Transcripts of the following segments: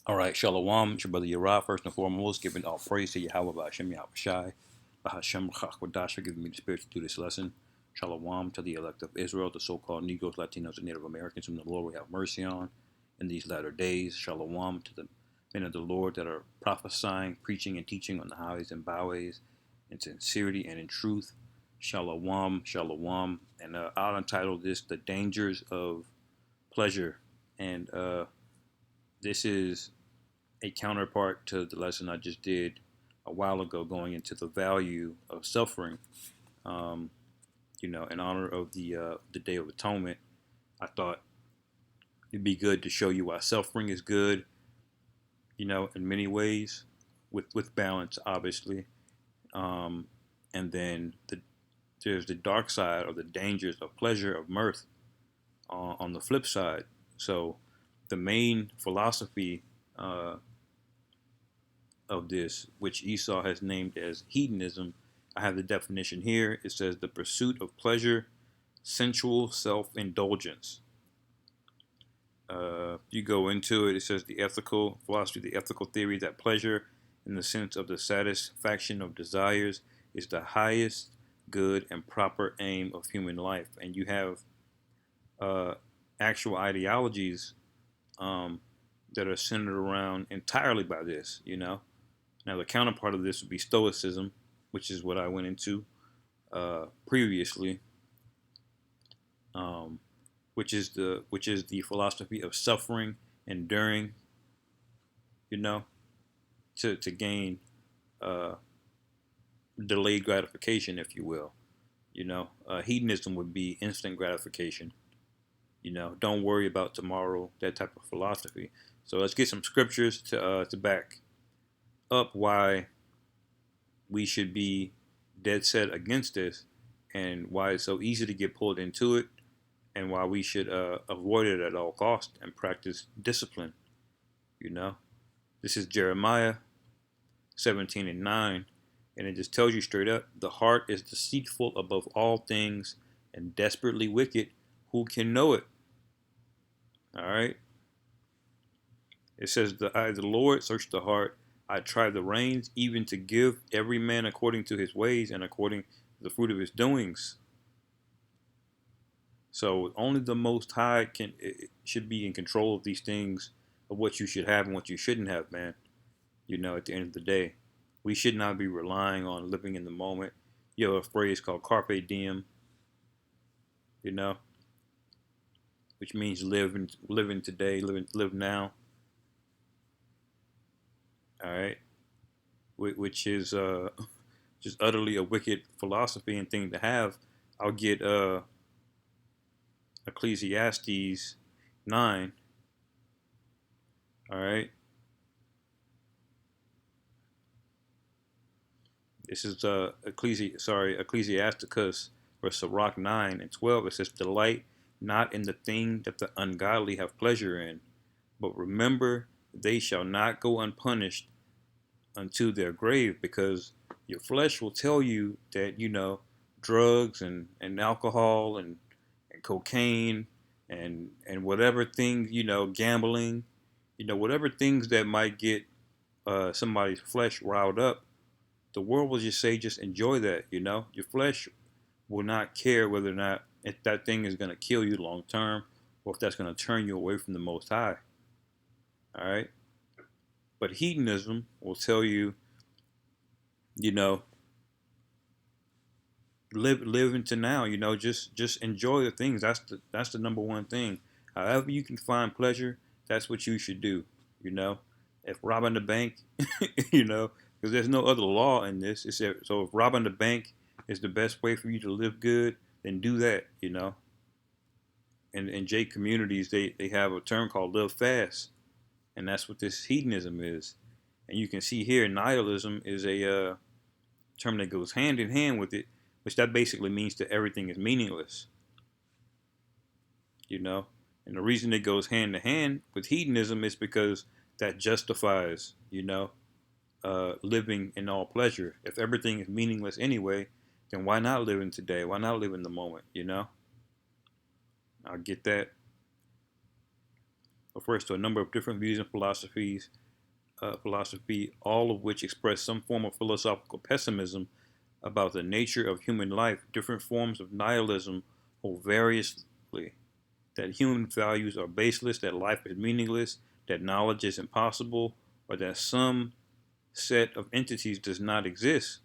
All right, Shalom, it's your brother Yerah. First and foremost, giving all praise to Yahweh, Ba'ashem, Yahweh Shai, Ba'ashem, Chachwadash, for giving me the spirit to do this lesson. Shalom to the elect of Israel, the so-called Negroes, Latinos, and Native Americans, whom the Lord will have mercy on in these latter days. Shalom to the men of the Lord that are prophesying, preaching, and teaching on the highways and byways in sincerity and in truth. Shalom, shalom. And I'll entitle this The Dangers of Pleasure. And this is a counterpart to the lesson I just did a while ago, going into the value of suffering. Um, in honor of the Day of Atonement, I thought it'd be good to show you why suffering is good. In many ways, with balance, obviously. Um, and then there's the dark side or the dangers of pleasure of mirth on the flip side. So the main philosophy of this, which Esau has named as hedonism. I have the definition here. It says the pursuit of pleasure, sensual self-indulgence. You go into it, it says the ethical philosophy, the ethical theory that pleasure, in the sense of the satisfaction of desires, is the highest good and proper aim of human life. And you have uh, actual ideologies that are centered around entirely by this. Now, the counterpart of this would be Stoicism, which is what I went into previously, um, which is the philosophy of suffering, enduring, you know, to gain uh, delayed gratification, if you will. Hedonism would be instant gratification. Don't worry about tomorrow. That type of philosophy. So let's get some scriptures to back up why we should be dead set against this, and why it's so easy to get pulled into it, and why we should avoid it at all costs and practice discipline. You know, this is Jeremiah 17:9, and it just tells you straight up: the heart is deceitful above all things and desperately wicked. Who can know it? All right. It says, the Lord search the heart. I try the reins, even to give every man according to his ways and according to the fruit of his doings. So only the Most High should be in control of these things, of what you should have and what you shouldn't have, man. At the end of the day, we should not be relying on living in the moment. You have a phrase called carpe diem, you know, which means living today, live now. All right, which is just utterly a wicked philosophy and thing to have. I'll get Ecclesiastes 9. All right. This is Ecclesiasticus verse Sirach 9:12. It says, delight not in the thing that the ungodly have pleasure in, but remember they shall not go unpunished unto their grave, because your flesh will tell you that, drugs and alcohol and cocaine and whatever things, gambling, whatever things that might get somebody's flesh riled up. The world will just say, just enjoy that. Your flesh will not care whether or not if that thing is going to kill you long term, or if that's going to turn you away from the Most High. All right. But hedonism will tell you, you know, live into now. Just enjoy the things. That's the number one thing. However you can find pleasure, that's what you should do. You know, if robbing the bank, because there's no other law in this. So if robbing the bank is the best way for you to live good, then do that. And in J communities, they have a term called live fast, and that's what this hedonism is. And you can see here, nihilism is a term that goes hand in hand with it, which that basically means that everything is meaningless. you know. And the reason it goes hand to hand with hedonism is because that justifies, living in all pleasure. If everything is meaningless anyway, then why not live in today? Why not live in the moment? I get that. refers to a number of different views and philosophy, all of which express some form of philosophical pessimism about the nature of human life. Different forms of nihilism hold variously that human values are baseless, that life is meaningless, that knowledge is impossible, or that some set of entities does not exist.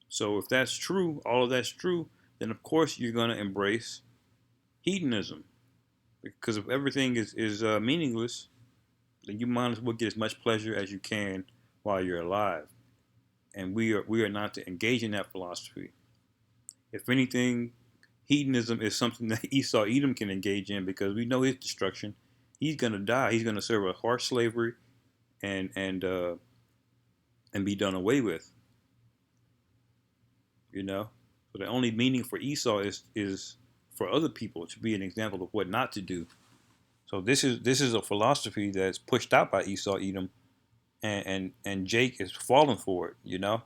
So if that's true, all of that's true, then of course you're going to embrace hedonism. Because if everything is meaningless, then you might as well get as much pleasure as you can while you're alive. And we are not to engage in that philosophy. If anything, hedonism is something that Esau Edom can engage in because we know his destruction. He's gonna die. He's gonna serve a harsh slavery and be done away with. You know, so the only meaning for Esau is for other people to be an example of what not to do. So this is a philosophy that's pushed out by Esau Edom, and Jake is falling for it. You know,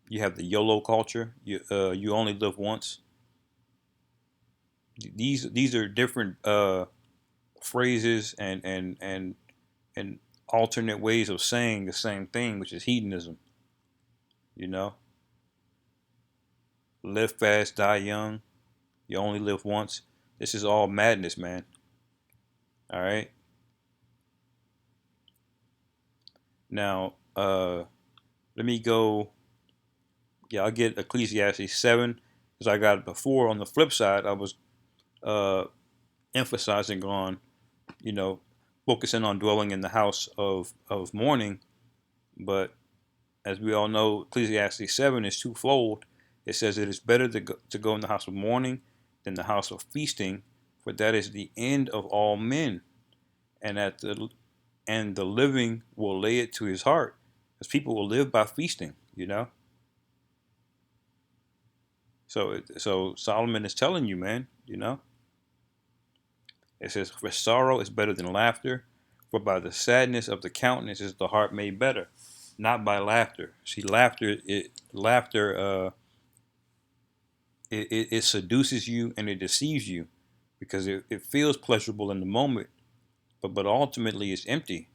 you have the YOLO culture. You only live once. These are different phrases and alternate ways of saying the same thing, which is hedonism. You know, live fast, die young. You only live once. This is all madness, man. All right. Now, let me go. Yeah, I'll get Ecclesiastes 7 as I got it before. On the flip side, I was uh, emphasizing on, you know, focusing on dwelling in the house of mourning. But as we all know, Ecclesiastes 7 is twofold. It says it is better to go in the house of mourning than the house of feasting, for that is the end of all men, and the living will lay it to his heart, because people will live by feasting. You know. So Solomon is telling you, man. You know. It says, for sorrow is better than laughter, for by the sadness of the countenance is the heart made better, not by laughter. See, laughter, it seduces you and it deceives you because it feels pleasurable in the moment, but ultimately it's empty.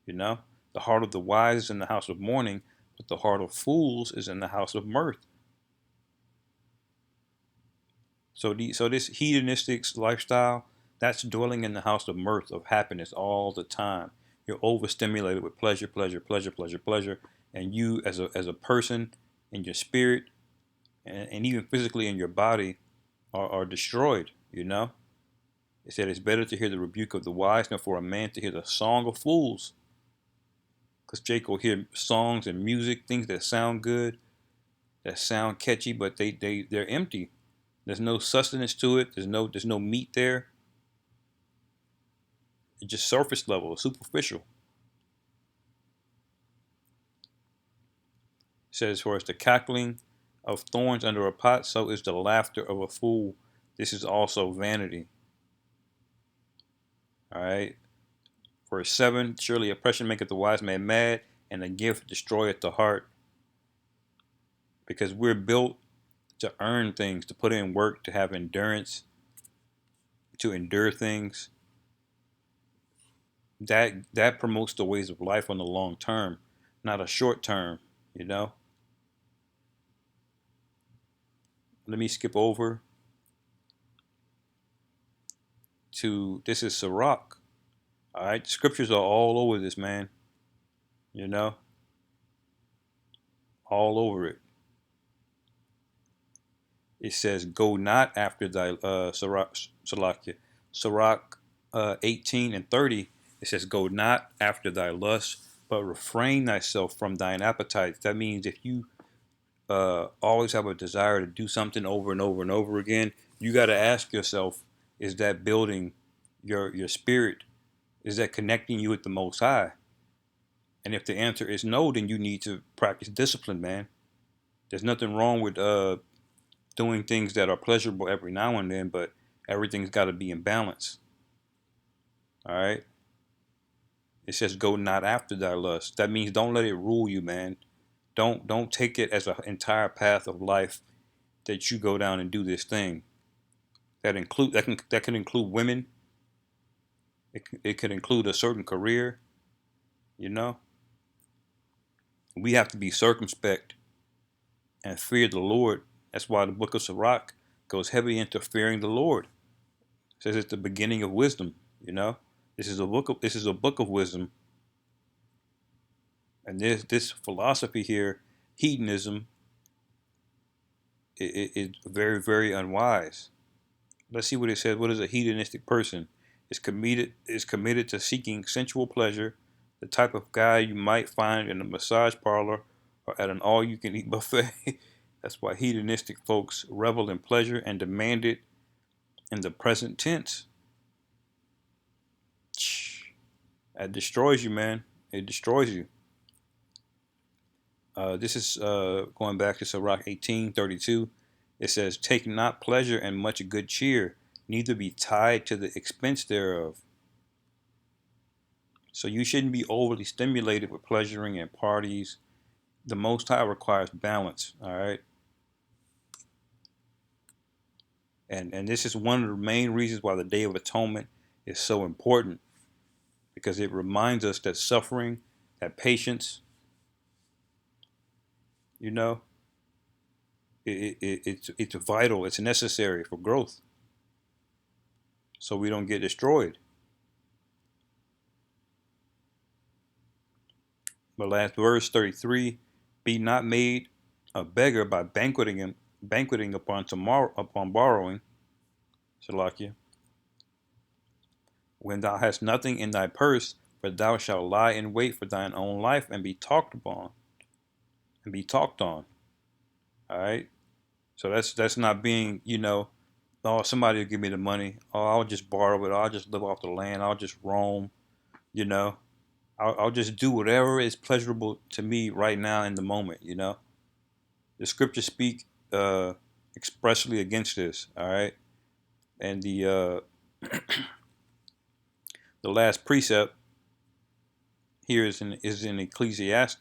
You know, the heart of the wise is in the house of mourning, but the heart of fools is in the house of mirth. So this hedonistic lifestyle, that's dwelling in the house of mirth, of happiness all the time. You're overstimulated with pleasure, pleasure, pleasure, pleasure, pleasure, and you as a person in your spirit and even physically in your body are destroyed. You know, it said it's better to hear the rebuke of the wise than for a man to hear the song of fools. Because Jake will hear songs and music, things that sound good, that sound catchy, but they're empty. There's no sustenance to it. There's no meat there. It's just surface level, superficial. It says, for as the cackling of thorns under a pot, so is the laughter of a fool. This is also vanity. All right. Verse 7, surely oppression maketh the wise man mad, and a gift destroyeth the heart. Because we're built to earn things, to put in work, to have endurance, to endure things. That promotes the ways of life on the long term, not a short term, you know. Let me skip over to, this is Sirach. All right, scriptures are all over this, man. You know, all over it. It says, "Go not after thy Sirach 18 and 30." It says, "Go not after thy lust, but refrain thyself from thine appetites." That means if you always have a desire to do something over and over and over again, you got to ask yourself, is that building your spirit? Is that connecting you with the Most High? And if the answer is no, then you need to practice discipline, man. There's nothing wrong with doing things that are pleasurable every now and then, but everything's got to be in balance. All right. It says, "Go not after thy lust." That means don't let it rule you, man. Don't take it as an entire path of life that you go down and do this thing. That can include women. It could include a certain career, you know. We have to be circumspect and fear the Lord. That's why the book of Sirach goes heavy into fearing the Lord. It says it's the beginning of wisdom, you know. This is a book of wisdom. And this philosophy here, hedonism, is very, very unwise. Let's see what it says. What is a hedonistic person? Is committed to seeking sensual pleasure, the type of guy you might find in a massage parlor or at an all-you-can-eat buffet. That's why hedonistic folks revel in pleasure and demand it in the present tense. That destroys you, man. It destroys you. This is going back to Sirach 18:32. It says, "Take not pleasure in much good cheer, neither be tied to the expense thereof." So you shouldn't be overly stimulated with pleasuring and parties. The Most High requires balance, all right? And this is one of the main reasons why the Day of Atonement is so important, because it reminds us that suffering, that patience, you know, it's vital, it's necessary for growth, so we don't get destroyed. But last verse 33, be not made a beggar by banqueting upon borrowing, Shalakia, when thou hast nothing in thy purse, for thou shalt lie in wait for thine own life and be talked upon and be talked on. All right. So that's not being, oh, somebody will give me the money. Oh, I'll just borrow it. I'll just live off the land. I'll just roam. You know, I'll just do whatever is pleasurable to me right now in the moment. The scriptures speak expressly against this. All right. And the last precept here is in Ecclesiastes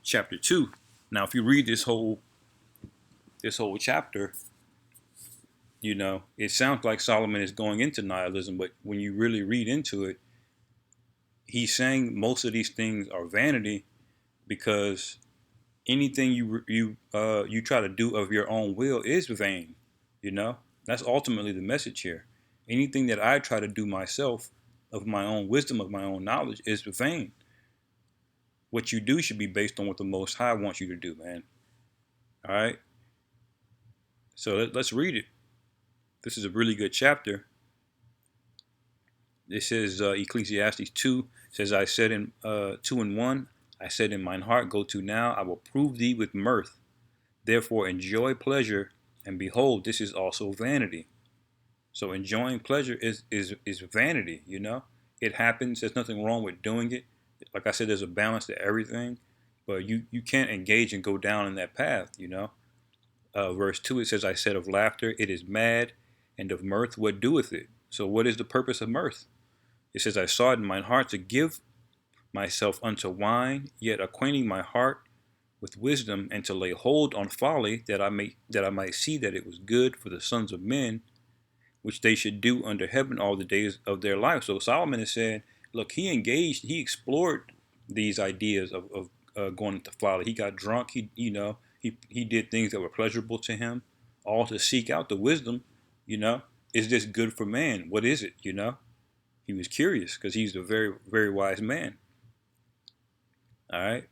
chapter 2. Now, if you read this whole chapter, it sounds like Solomon is going into nihilism, but when you really read into it, he's saying most of these things are vanity, because anything you try to do of your own will is vain. That's ultimately the message here. Anything that I try to do myself, of my own wisdom, of my own knowledge, is vain. What you do should be based on what the Most High wants you to do, man. All right. So let's read it. This is a really good chapter. This is Ecclesiastes 2. It says, I said in 2 and 1, I said in mine heart, go to now, I will prove thee with mirth. Therefore enjoy pleasure, and behold, this is also vanity. So enjoying pleasure is vanity, It happens. There's nothing wrong with doing it. Like I said, there's a balance to everything, but you can't engage and go down in that path, Verse 2, it says, I said of laughter, it is mad, and of mirth, what doeth it? So what is the purpose of mirth? It says, I saw it in mine heart to give myself unto wine, yet acquainting my heart with wisdom, and to lay hold on folly, that I might see that it was good for the sons of men, which they should do under heaven all the days of their life. So Solomon is saying, look, he explored these ideas of going into folly. He got drunk. He did things that were pleasurable to him, all to seek out the wisdom. Is this good for man? What is it? He was curious, because he's a very, very wise man. All right.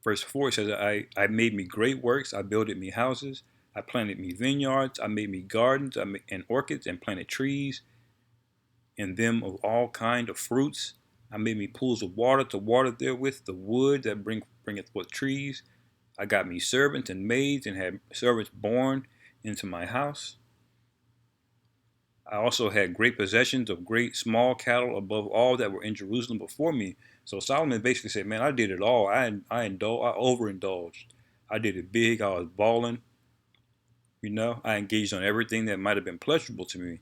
Verse 4 says, I made me great works. I builded me houses. I planted me vineyards. I made me gardens and orchards, and planted trees in them of all kind of fruits. I made me pools of water to water therewith the wood that bringeth forth trees. I got me servants and maids, and had servants born into my house. I also had great possessions of great small cattle above all that were in Jerusalem before me. So Solomon basically said, man, I did it all. I overindulged. I did it big. I was balling. I engaged on everything that might have been pleasurable to me.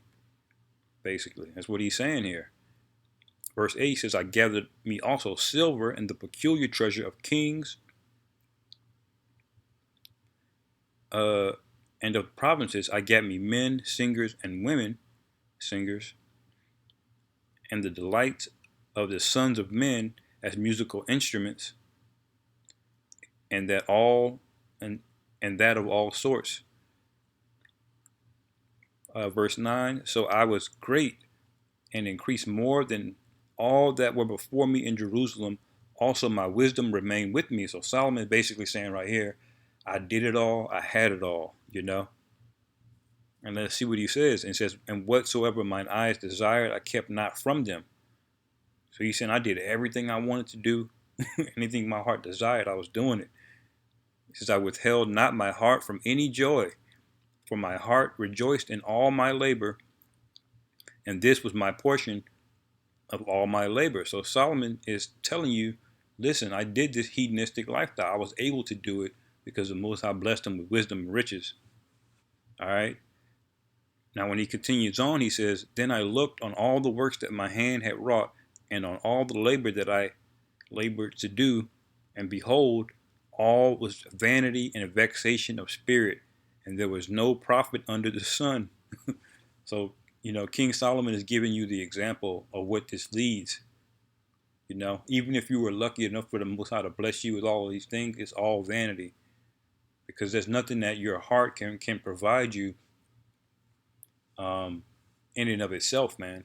Basically, that's what he's saying here. Verse 8 says, I gathered me also silver and the peculiar treasure of kings. And of the provinces I gat me men, singers, and women, singers, and the delight of the sons of men as musical instruments, and that all and that of all sorts. Verse 9, so I was great and increased more than all that were before me in Jerusalem. Also my wisdom remained with me. So Solomon is basically saying right here, I did it all, I had it all, you know. And let's see what he says. And he says, and whatsoever mine eyes desired, I kept not from them. So he's saying I did everything I wanted to do. Anything my heart desired, I was doing it. He says, I withheld not my heart from any joy, for my heart rejoiced in all my labor, and this was my portion of all my labor. So Solomon is telling you, listen, I did this hedonistic lifestyle. I was able to do it because the Most High blessed him with wisdom and riches. All right. Now, when he continues on, he says, then I looked on all the works that my hand had wrought, and on all the labor that I labored to do, and behold, all was vanity and vexation of spirit, and there was no profit under the sun. So, you know, King Solomon is giving you the example of what this leads. You know, even if you were lucky enough for the Most High to bless you with all of these things, it's all vanity, because there's nothing that your heart can provide you in and of itself, man.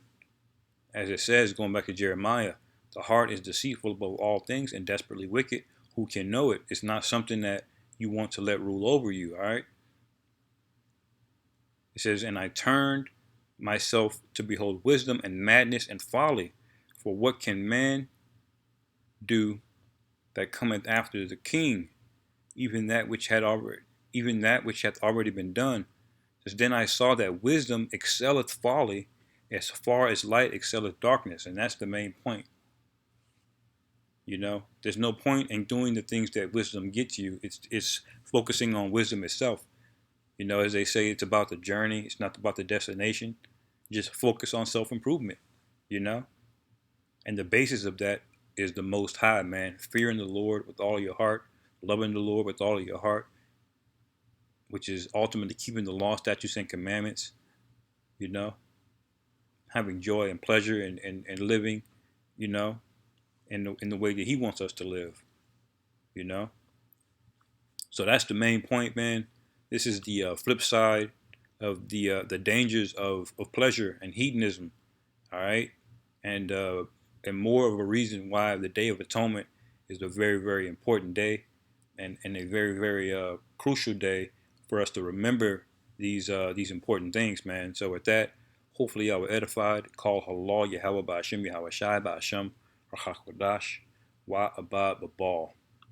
As it says, going back to Jeremiah, the heart is deceitful above all things and desperately wicked. Who can know it? It's not something that you want to let rule over you, all right? It says, and I turned myself to behold wisdom and madness and folly. For what can man do that cometh after the king? Even that which hath already been done. It says, then I saw that wisdom excelleth folly, as far as light excelleth darkness. And that's the main point. You know, there's no point in doing the things that wisdom gets you. It's focusing on wisdom itself. You know, as they say, it's about the journey. It's not about the destination. Just focus on self-improvement, you know? And the basis of that is the Most High, man. Fearing the Lord with all your heart, loving the Lord with all of your heart, which is ultimately keeping the law, statutes, and commandments, you know? Having joy and pleasure and living, you know, in the way that he wants us to live, you know? So that's the main point, man. This is the flip side of the dangers of pleasure and hedonism. All right, and more of a reason why the Day of Atonement is a very, very important day, and a very, very crucial day for us to remember these important things, man. So with that, hopefully y'all were edified. Call halal Yahweh Ba'ashem Yahweh Shai Ba'ashem Rachakwadash Wa Abad Babal.